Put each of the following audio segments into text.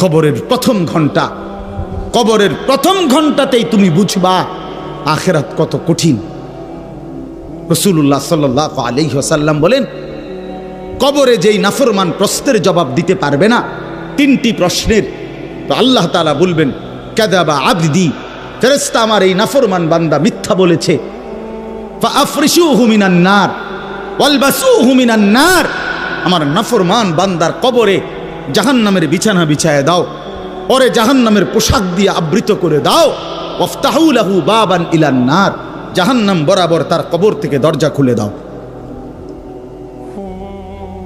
কবরের প্রথম ঘন্টা, কবরের প্রথম ঘন্টাতেই তুমি বুঝবা আখিরাত কত কঠিন। রাসূলুল্লাহ সাল্লাল্লাহু আলাইহি ওয়াসাল্লাম বলেন, কবরে যেই নাফরমান প্রশ্নের জবাব দিতে পারবে না, তিনটি প্রশ্নের, তো আল্লাহ তাআলা বলবেন কাযাবা আবদি, ফেরেশতা আমার এই নাফরমান বান্দা মিথ্যা বলেছে। ফাআফরিশুহু মিনান নার ওয়ালবাসুহু মিনান নার, আমার নাফরমান বান্দার কবরে জাহান্নামের বিছানা বিছায় দাও, পরে জাহান্নামের পোশাক দিয়ে আবৃত করে দাও। ওয়াফতাহু লাহু বাবান ইলান নার, জাহান্নাম বরাবর তার কবর থেকে দরজা খুলে দাও,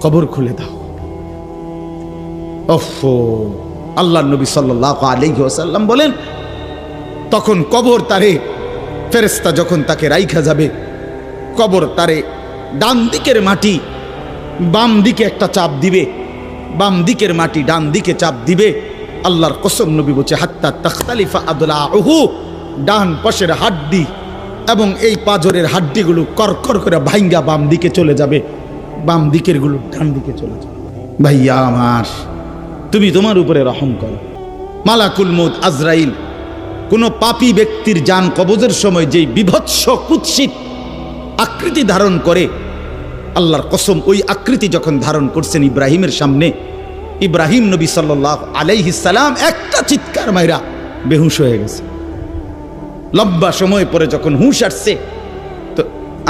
কবর খুলে দাও। ওফো, আল্লাহর নবী সাল্লাল্লাহু আলাইহি ওয়াসাল্লাম বলেন, তখন কবর তারে, ফেরেশতা যখন তাকে রাইখা যাবে, কবর তারে ডান দিকের মাটি বাম দিকে একটা চাপ দিবে, বাম দিকের মাটি ডান দিকে চাপ দিবে। আল্লাহর কসম, নবী বলছে হাত্তা তাখতালিফা আদলাউহু, ডান পাশের হাড্ডি এবং এই পাজরের হাড্ডিগুলো করকর করে ভাঙ্গা বাম দিকে চলে যাবে, বাম দিকের গুলো ডান দিকে চলে যাবে। ভাইয়া আমার, তুমি তোমার উপরে রহম করো। মালাকুল মউত আজরাইল কোন পাপী ব্যক্তির জান কবজের সময় যেই বিভৎস কুৎসিত আকৃতি ধারণ করে, আল্লাহর কসম ওই আকৃতি যখন ধারণ করছেন ইব্রাহিমের সামনে, ইব্রাহিম নবী সাল্লাল্লাহু আলাইহিস সালাম একটা চিৎকার মাইরা বেহুশ হয়ে গেছে। লম্বা সময় পরে যখন হুঁশ আসছে, তো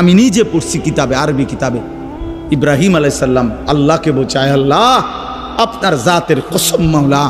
আমি নিজে পড়ছি কিতাবে, আরবি কিতাবে, ইব্রাহিম আলাইহিস সালাম আল্লাহকে বলছে, আয় আল্লাহ, আপনার জাতের কসম মাওলা,